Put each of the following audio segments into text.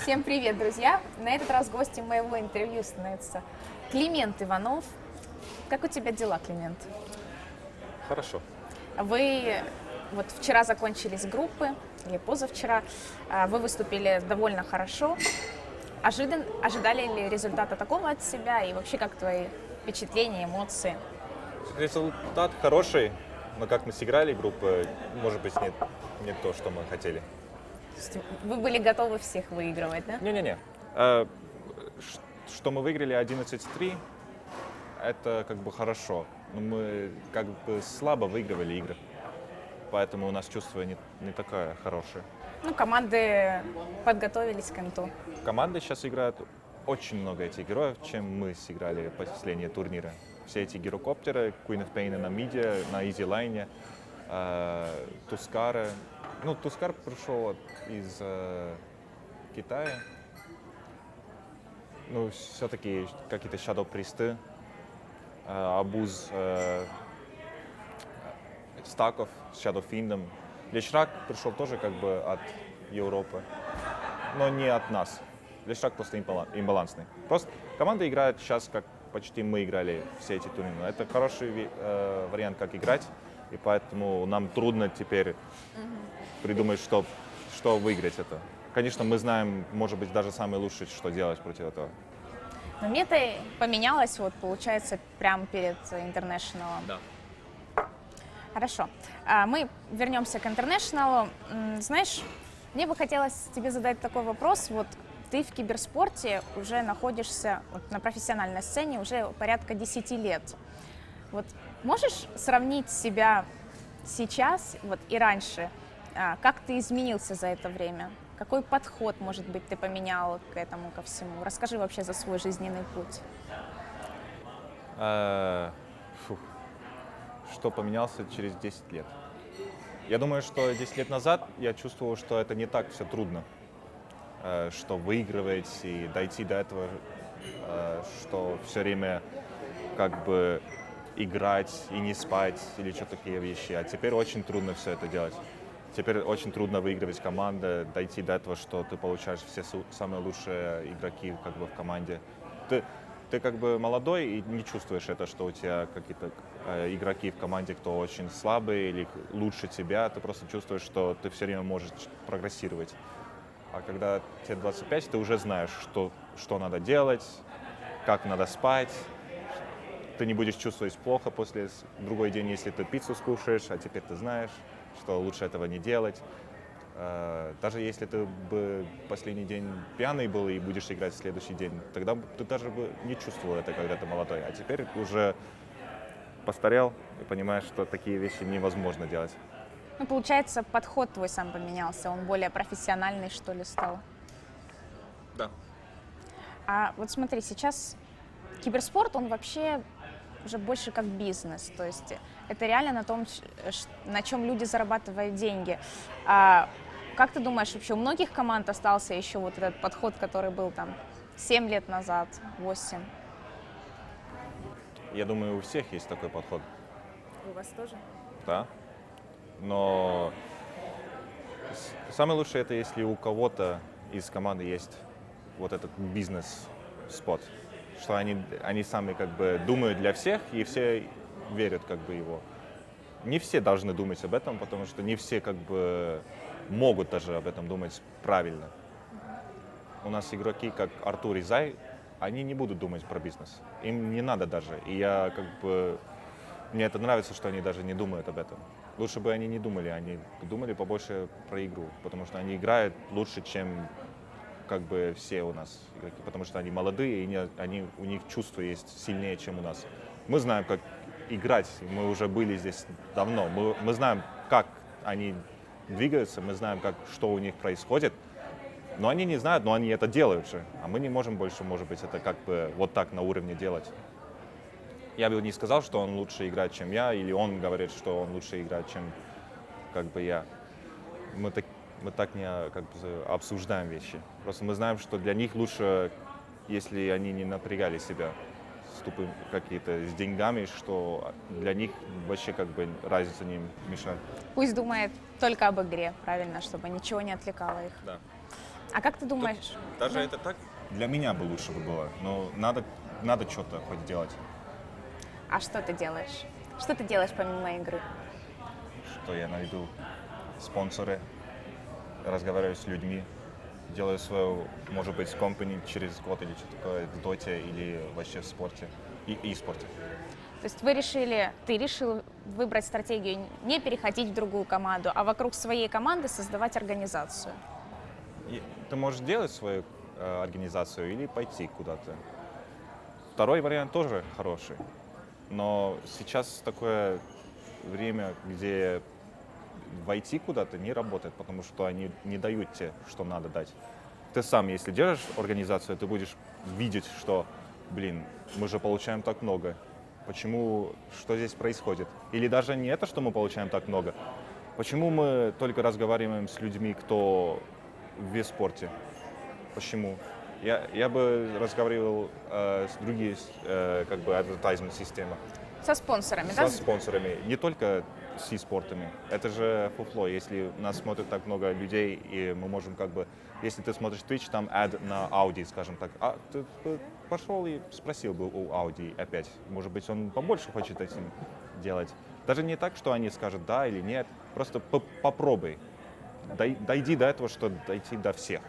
Всем привет, друзья! На этот раз гостем моего интервью становится Климент Иванов. Как у тебя дела, Климент? Хорошо. Вы вот вчера закончились группы, или позавчера, вы выступили довольно хорошо. Ожидали ли результата такого от себя и вообще как твои впечатления, эмоции? Результат хороший, но как мы сыграли группы, может быть, не то, что мы хотели. То есть вы были готовы всех выигрывать, да? Не-не-не. Что мы выиграли 11-3, это как бы хорошо. Но мы как бы слабо выигрывали игры. Поэтому у нас чувство не такое хорошее. Ну, команды подготовились к НТУ. Команды сейчас играют очень много этих героев, чем мы сыграли последние турниры. Все эти гирокоптеры, Queen of Pain на миде, на Easy Line, Тускары. Ну, Тускар пришел из Китая. Ну, все-таки какие-то Shadow Priest'ы, Абуз Стаков с Shadow Fiend'ом. Лешрак пришел тоже как бы от Европы, но не от нас. Лешрак просто имбалансный. Просто команда играет сейчас, как почти мы играли все эти турниры. Это хороший вариант, как играть, и поэтому нам трудно теперь придумать, что выиграть это. Конечно, мы знаем, может быть, даже самое лучшее, что делать против этого. Но мета поменялась, вот, получается, прямо перед International. Да. Хорошо. Мы вернемся к International. Знаешь, мне бы хотелось тебе задать такой вопрос. Вот ты в киберспорте уже находишься вот, на профессиональной сцене уже порядка 10 лет. Вот можешь сравнить себя сейчас вот, и раньше? Как ты изменился за это время? Какой подход, может быть, ты поменял к этому, ко всему? Расскажи вообще за свой жизненный путь. Что поменялся через 10 лет? Я думаю, что 10 лет назад я чувствовал, что это не так все трудно. Что выигрывать и дойти до этого, что все время как бы играть и не спать или что-то такие вещи. А теперь очень трудно все это делать. Теперь очень трудно выигрывать команды, дойти до этого, что ты получаешь все самые лучшие игроки как бы в команде. Ты как бы молодой и не чувствуешь это, что у тебя какие-то игроки в команде, кто очень слабые или лучше тебя. Ты просто чувствуешь, что ты все время можешь прогрессировать. А когда тебе 25, ты уже знаешь, что надо делать, как надо спать. Ты не будешь чувствовать плохо после другой день, если ты пиццу скушаешь, а теперь ты знаешь, что лучше этого не делать. Даже если ты бы последний день пьяный был и будешь играть в следующий день, тогда ты даже бы не чувствовал это, когда ты молодой. А теперь уже постарел и понимаешь, что такие вещи невозможно делать. Ну, получается, подход твой сам поменялся, он более профессиональный, что ли, стал? Да. А вот смотри, сейчас киберспорт, он вообще уже больше как бизнес, то есть это реально на том, на чем люди зарабатывают деньги. Как ты думаешь, вообще у многих команд остался еще вот этот подход, который был там 7 лет назад, 8? Я думаю, у всех есть такой подход. У вас тоже? Да. Но самое лучшее это, если у кого-то из команды есть вот этот бизнес-спот, что они сами как бы думают для всех, и все верят как бы его. Не все должны думать об этом, потому что не все как бы могут даже об этом думать правильно. У нас игроки, как Артур и Зай, они не будут думать про бизнес. Им не надо даже. И я как бы... Мне это нравится, что они даже не думают об этом. Лучше бы они не думали, они думали побольше про игру, потому что они играют лучше, чем как бы все у нас игроки, потому что они молодые, и у них чувства есть сильнее, чем у нас. Мы знаем, как играть, мы уже были здесь давно, мы знаем, как они двигаются, мы знаем, что у них происходит, но они не знают, но они это делают же, а мы не можем больше, может быть, это как бы вот так на уровне делать. Я бы не сказал, что он лучше играет, чем я, или он говорит, что он лучше играет, чем как бы я. Мы так не как бы обсуждаем вещи. Просто мы знаем, что для них лучше, если они не напрягали себя какие-то с деньгами, что для них вообще как бы разница не мешает. Пусть думает только об игре, правильно, чтобы ничего не отвлекало их. Да. А как ты думаешь? Даже это так для меня бы лучше бы было, но надо что-то хоть делать, А что ты делаешь? Что ты делаешь помимо игры? что я найду спонсоры, разговариваю с людьми, делаю свою, может быть, компанию через год или что-то такое в доте или вообще в спорте и спорте. То есть ты решил выбрать стратегию не переходить в другую команду, а вокруг своей команды создавать организацию. И ты можешь делать свою организацию или пойти куда-то. Второй вариант тоже хороший, но сейчас такое время, где войти куда-то не работает, потому что они не дают тебе, что надо дать. Ты сам, если держишь организацию, ты будешь видеть, что, блин, мы же получаем так много. Почему, что здесь происходит? Или даже не это, что мы получаем так много. Почему мы только разговариваем с людьми, кто в спорте? Почему? Я бы разговаривал с другими, как бы, advertisement системы. Со спонсорами, Со да? спонсорами, не только с спортами. Это же фуфло. Если нас смотрит так много людей, и мы можем как бы, если ты смотришь Twitch, там ад на Audi, скажем так, а ты пошел и спросил бы у Audi опять. Может быть, он побольше хочет этим делать. Даже не так, что они скажут да или нет, просто попробуй. Дойди до этого, что дойти до всех.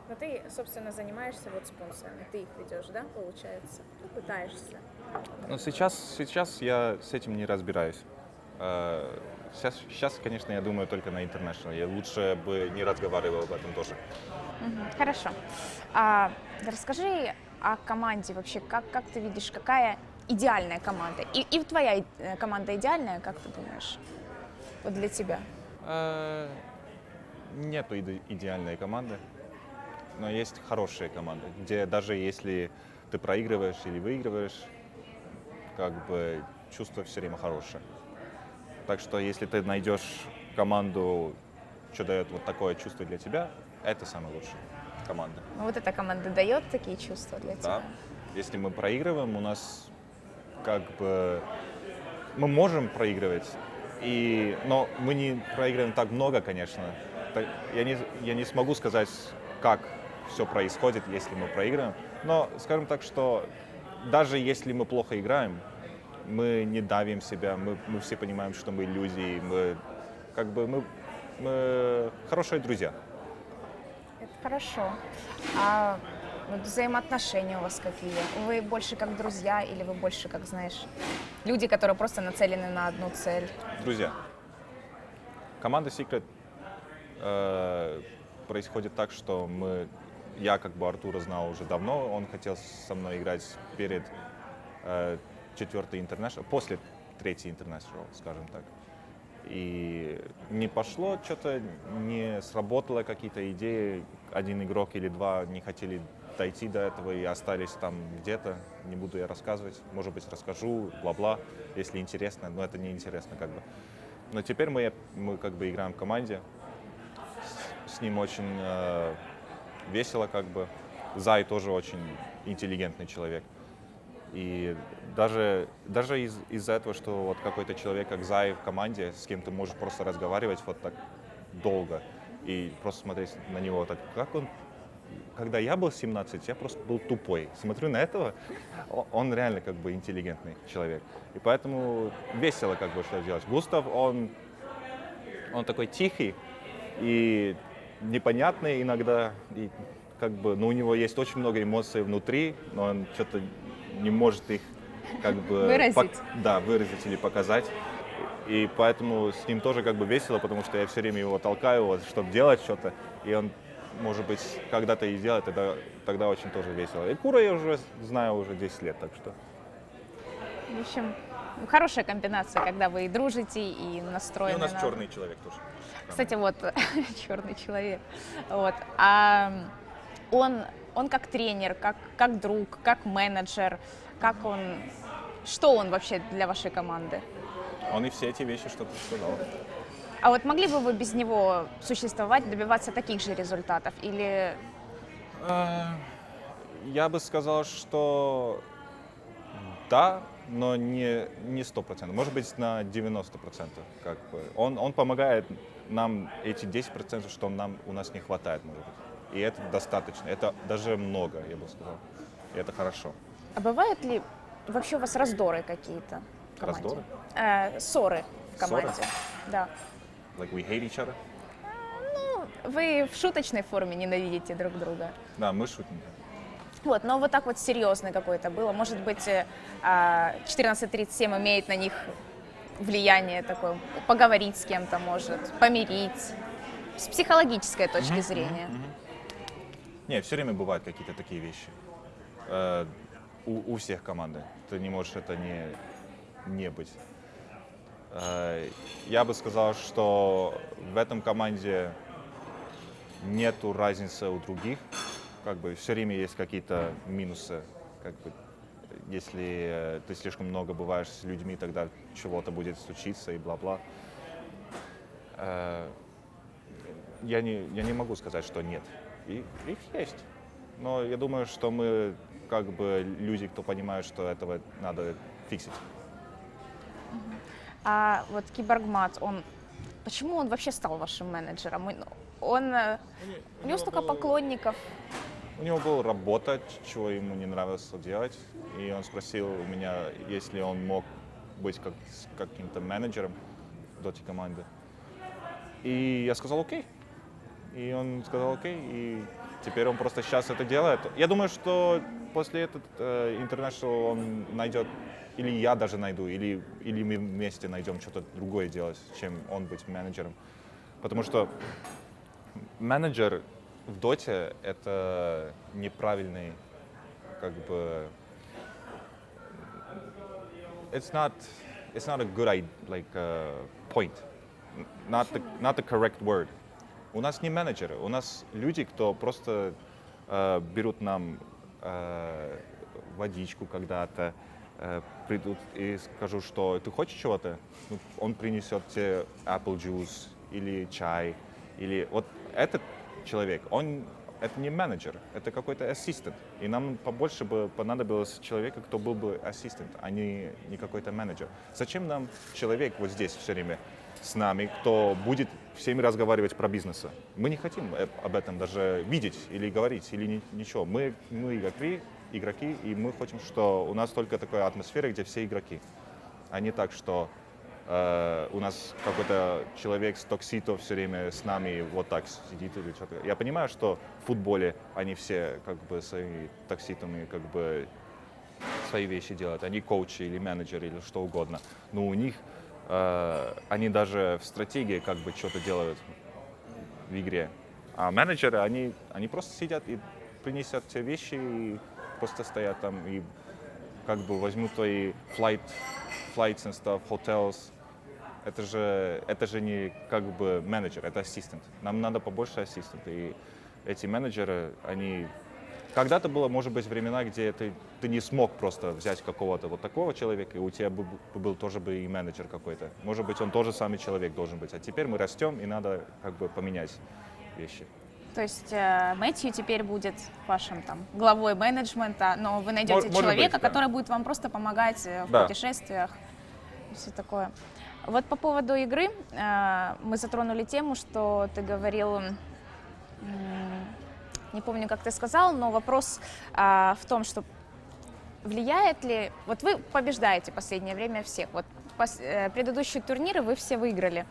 Но ты, собственно, занимаешься вот спонсорами, ты их ведешь, да, получается? Пытаешься. Но сейчас я с этим не разбираюсь. Сейчас, конечно, я думаю только на International. Я лучше бы не разговаривал об этом тоже. Хорошо. Расскажи о команде вообще, как ты видишь, какая идеальная команда? И твоя команда идеальная, как ты думаешь, вот для тебя? Нету идеальной команды, но есть хорошие команды, где даже если ты проигрываешь или выигрываешь, как бы чувство все время хорошее. Так что если ты найдешь команду, что дает вот такое чувство для тебя, это самая лучшая команда. Ну, вот эта команда дает такие чувства для Да. тебя? Если мы проигрываем, у нас как бы мы можем проигрывать, но мы не проигрываем так много, конечно. Я не смогу сказать, как все происходит, если мы проигрываем. Но скажем так, что даже если мы плохо играем, мы не давим себя, мы все понимаем, что мы люди, мы хорошие друзья. Это хорошо. А вот взаимоотношения у вас какие? Вы больше как друзья или вы больше как, знаешь, люди, которые просто нацелены на одну цель? Друзья, команда Secret происходит так, что я как бы Артура знал уже давно, он хотел со мной играть перед четвертый International, после третий International, скажем так. И не пошло, что-то не сработало, какие-то идеи, один игрок или два не хотели дойти до этого и остались там где-то, не буду я рассказывать, может быть расскажу, бла-бла, если интересно, но это не интересно как бы. Но теперь мы как бы играем в команде, с ним очень весело как бы, Зай тоже очень интеллигентный человек. И даже из-за этого, что вот какой-то человек, как Зай в команде, с кем ты можешь просто разговаривать вот так долго и просто смотреть на него так, как он. Когда я был 17, я просто был тупой. Смотрю на этого, он реально как бы интеллигентный человек. И поэтому весело как бы что делать. Густав, он такой тихий и непонятный иногда, и как бы, у него есть очень много эмоций внутри, но он что-то не может их как бы выразить или показать. И поэтому с ним тоже как бы весело, потому что я все время его толкаю, чтобы делать что-то, и он, может быть, когда-то и делает, тогда очень тоже весело. И Кура я уже знаю уже 10 лет, так что. В общем, хорошая комбинация, когда вы и дружите, и настроены. И у нас черный человек тоже. Кстати, вот черный человек. Вот. А он как тренер, как друг, как менеджер, что он вообще для вашей команды? Он и все эти вещи, что ты сказал. А вот могли бы вы без него существовать, добиваться таких же результатов? Или... Я бы сказал, что да, но не 100%. Может быть, на 90%. Как бы. Он помогает нам эти 10%, что у нас не хватает, может быть. И это достаточно. Это даже много, я бы сказал. И это хорошо. А бывают ли вообще у вас раздоры какие-то в команде? Раздоры? Ссоры в команде. Ссоры? Да. Like we hate each other? Вы в шуточной форме ненавидите друг друга. Да, мы шутим. Вот, но вот так вот серьезный какой-то было. Может быть, 14:37 имеет на них влияние такое, поговорить с кем-то может, помирить, с психологической точки зрения. Не, все время бывают какие-то такие вещи. У всех команды. Ты не можешь это не быть. Я бы сказал, что в этом команде нету разницы у других. Как бы все время есть какие-то минусы. Как бы, если ты слишком много бываешь с людьми, тогда чего-то будет случиться и бла-бла. Я не могу сказать, что нет. Их есть. Но я думаю, что мы как бы люди, кто понимают, что этого надо фиксить. А вот Киборгмат, почему он вообще стал вашим менеджером? У него столько поклонников. У него была работа, чего ему не нравилось делать. И он спросил у меня, если он мог быть каким-то менеджером в этой команде. И я сказал окей. И он сказал окей. И теперь он просто сейчас это делает. Я думаю, что после этого International он найдет, или я даже найду, или мы вместе найдем что-то другое делать, чем он быть менеджером. Потому что менеджер в доте это неправильный, как бы, it's not a good point, not the correct word. У нас не менеджеры, у нас люди, кто просто берут нам водичку когда-то, придут и скажут, что ты хочешь чего-то, он принесет тебе apple juice или чай, или вот этот человек, это не менеджер, это какой-то ассистент. И нам побольше бы понадобилось человека, кто был бы ассистент, а не какой-то менеджер. Зачем нам человек вот здесь все время с нами, кто будет всеми разговаривать про бизнес? Мы не хотим об этом даже видеть или говорить, или ничего. Мы игроки, и мы хотим, что у нас только такая атмосфера, где все игроки. А не так, что у нас какой-то человек с токсито все время с нами вот так сидит или что-то. Я понимаю, что в футболе они все как бы своими токситами как бы свои вещи делают. Они коучи или менеджеры или что угодно. Но у них они даже в стратегии как бы что-то делают в игре. А менеджеры, они просто сидят и принесут те вещи и просто стоят там и как бы возьмут твои flights and stuff, hotels. Это же не как бы менеджер, это ассистент. Нам надо побольше ассистентов. И эти менеджеры, они... Когда-то было, может быть, времена, где ты не смог просто взять какого-то вот такого человека, и у тебя был тоже бы и менеджер какой-то. Может быть, он тоже самый человек должен быть. А теперь мы растем, и надо как бы поменять вещи. То есть Мэтью теперь будет вашим там главой менеджмента, но вы найдете человека, быть, да. который будет вам просто помогать в Да. путешествиях и все такое. Вот по поводу игры мы затронули тему, что ты говорил, не помню, как ты сказал, но вопрос в том, что влияет ли... Вот вы побеждаете в последнее время всех. Вот предыдущие турниры вы все выиграли.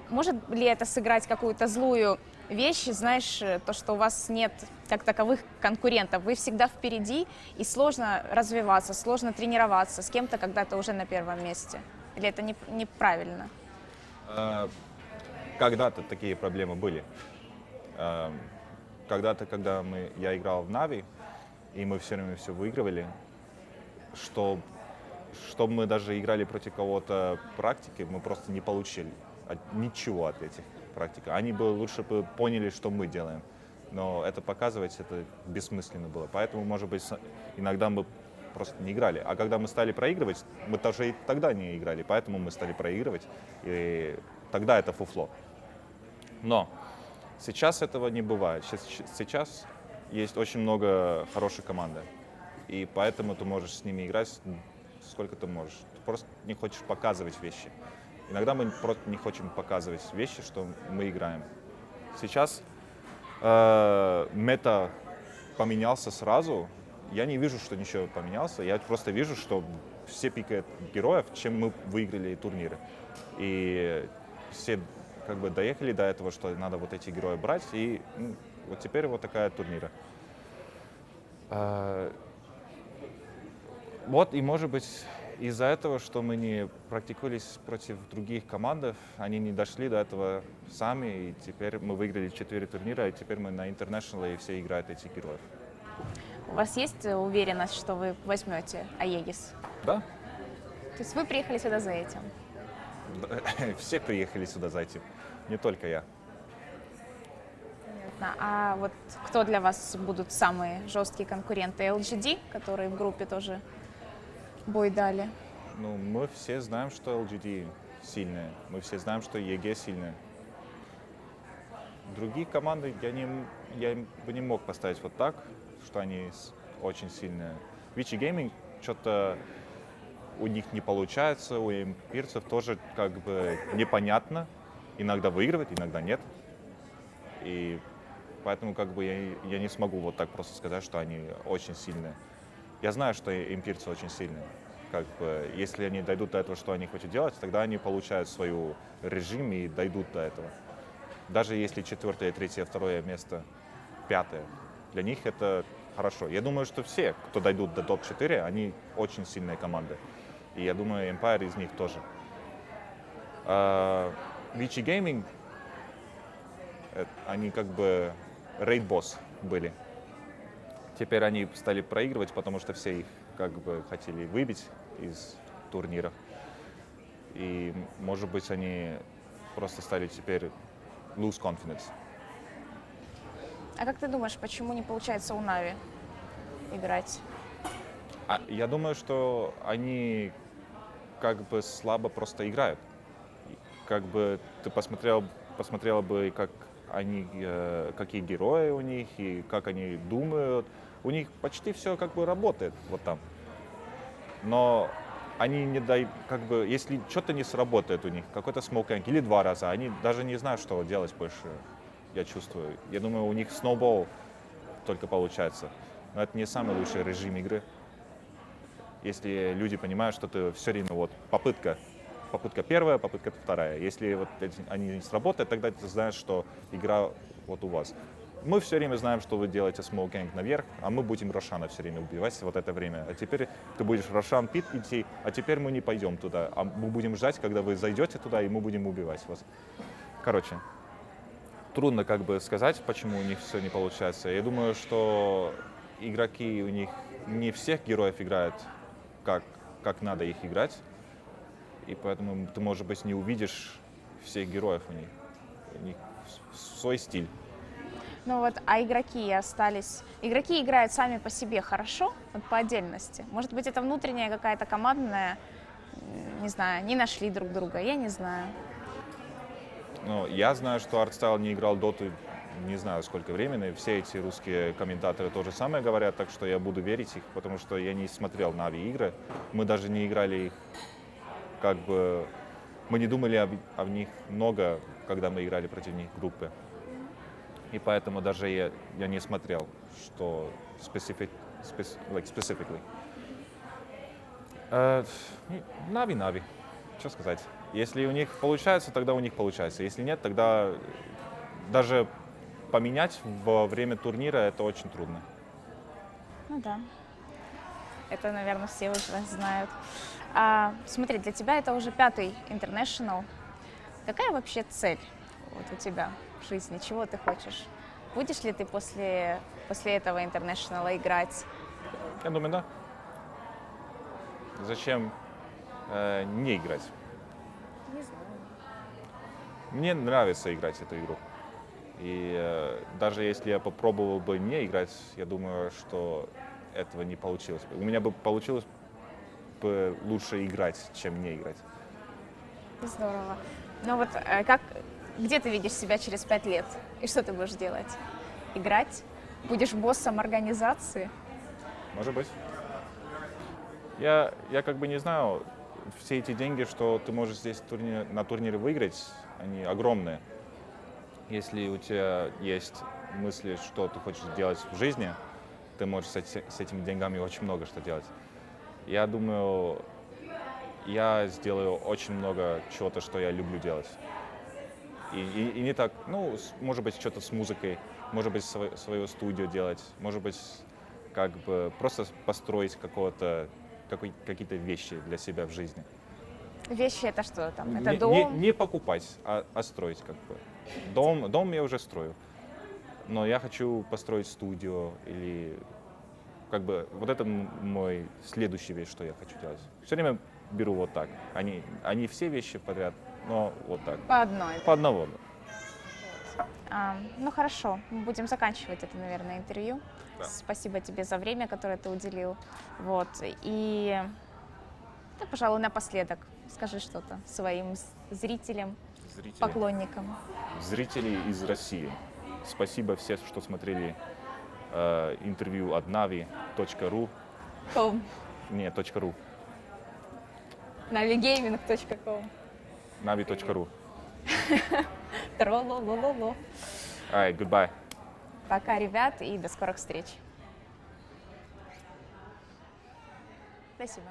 Может ли это сыграть какую-то злую вещь, знаешь, то, что у вас нет как таковых конкурентов, вы всегда впереди, и сложно развиваться, сложно тренироваться с кем-то, когда ты уже на первом месте? Или это неправильно? Когда-то такие проблемы были. Когда-то, когда я играл в Нави, и мы все время все выигрывали, чтобы мы даже играли против кого-то практики, мы просто не получили ничего от этих практик. Они бы лучше бы поняли, что мы делаем. Но это показывать, это бессмысленно было. Поэтому, может быть, иногда мы просто не играли. А когда мы стали проигрывать, мы тоже и тогда не играли. Поэтому мы стали проигрывать. И тогда это фуфло. Но сейчас этого не бывает. Сейчас есть очень много хорошей команды. и поэтому ты можешь с ними играть сколько ты можешь. Ты просто не хочешь показывать вещи. Иногда мы просто не хотим показывать вещи, что мы играем. Сейчас мета поменялся сразу. Я не вижу, что ничего поменялся. Я просто вижу, что все пикают героев, чем мы выиграли турниры. И все как бы доехали до этого, что надо вот эти герои брать. И вот теперь вот такая турнира. Вот, и может быть из-за этого, что мы не практиковались против других команд, они не дошли до этого сами, и теперь мы выиграли 4 турнира, и теперь мы на International, и все играют этих героев. У вас есть уверенность, что вы возьмете Аегис? Да, То есть вы приехали сюда за этим? все приехали сюда за этим, не только я. Понятно. А вот кто для вас будут самые жесткие конкуренты? LGD, которые в группе тоже бой дали? Ну, мы все знаем, что LGD сильная, мы все знаем, что ЕГЭ сильная. Другие команды я бы не мог поставить вот так, что они очень сильные. Vichy Gaming что-то у них не получается, у имперцев тоже как бы непонятно. Иногда выигрывает, иногда нет. И поэтому как бы я не смогу вот так просто сказать, что они очень сильные. Я знаю, что имперцы очень сильные. Как бы, если они дойдут до этого, что они хотят делать, тогда они получают свой режим и дойдут до этого. Даже если 4-е, 3-е, 2-е место, 5-е, для них это хорошо. Я думаю, что все, кто дойдут до топ-4, они очень сильные команды. И я думаю, Empire из них тоже. Vichy Gaming, они как бы рейд-босс были. Теперь они стали проигрывать, потому что все их как бы хотели выбить из турниров. И, может быть, они просто стали теперь lose confidence. А как ты думаешь, почему не получается у Нави играть? Я думаю, что они как бы слабо просто играют. Как бы ты посмотрела бы, как они, какие герои у них и как они думают. У них почти все как бы работает вот там. Но они не дают, как бы, если что-то не сработает у них, какой-то смокинг или 2 раза, они даже не знают, что делать больше, я чувствую. Я думаю, у них сноубол только получается. Но это не самый лучший режим игры. Если люди понимают, что ты все время вот попытка первая, попытка вторая. Если вот они не сработают, тогда ты знаешь, что игра вот у вас. Мы все время знаем, что вы делаете смоукинг наверх, а мы будем Рошана все время убивать вот это время. А теперь ты будешь Рошан Пит идти, а теперь мы не пойдем туда. А мы будем ждать, когда вы зайдете туда, и мы будем убивать вас. Короче, трудно как бы сказать, почему у них все не получается. Я думаю, что игроки у них не всех героев играют, как надо их играть. И поэтому ты, может быть, не увидишь всех героев у них. У них свой стиль. Ну вот, а игроки остались... Игроки играют сами по себе хорошо, вот по отдельности. Может быть, это внутренняя какая-то командная, не знаю, не нашли друг друга, я не знаю. Ну, я знаю, что Артстайл не играл доту не знаю сколько времени. Все эти русские комментаторы то же самое говорят, так что я буду верить их, потому что я не смотрел Нави игры. Мы даже не играли их, как бы... Мы не думали об них много, когда мы играли против них в группе. И поэтому даже я не смотрел, что specifically. Нави. Что сказать? Если у них получается, тогда у них получается. Если нет, тогда даже поменять во время турнира это очень трудно. Ну да, это, наверное, все уже знают. Смотри, для тебя это уже 5-й International. Какая вообще цель вот у тебя в жизни? Чего ты хочешь? Будешь ли ты после этого International играть? Я думаю, да. Зачем не играть? Не знаю. Мне нравится играть эту игру. И даже если я попробовал бы не играть, я думаю, что этого не получилось бы. У меня бы получилось бы лучше играть, чем не играть. Здорово. Ну вот где ты видишь себя через 5 лет? И что ты будешь делать? Играть? Будешь боссом организации? Может быть. Я как бы не знаю, все эти деньги, что ты можешь здесь на турнире выиграть, они огромные. Если у тебя есть мысли, что ты хочешь делать в жизни, ты можешь с этими деньгами очень много что делать. Я думаю, я сделаю очень много чего-то, что я люблю делать. И не так, ну, может быть, что-то с музыкой, может быть, свою студию делать, может быть, как бы просто построить какие-то вещи для себя в жизни. Вещи это что там? Это Не, дом? не покупать, а строить как бы. Дом я уже строю, но я хочу построить студию или как бы вот это мой следующий вещь, что я хочу делать. Все время беру вот так. Они все вещи подряд, но вот так. По одной. По одному. Ну хорошо, мы будем заканчивать это, наверное, интервью. Да. Спасибо тебе за время, которое ты уделил. Вот. И, ну, пожалуй, напоследок скажи что-то своим зрителям, поклонникам. Зрители из России. Спасибо всем, что смотрели интервью от navi.ru. Не, .ru. navigaming.com. navi.ru. Трололололо. Alright, goodbye. Пока, ребят, и до скорых встреч. Спасибо.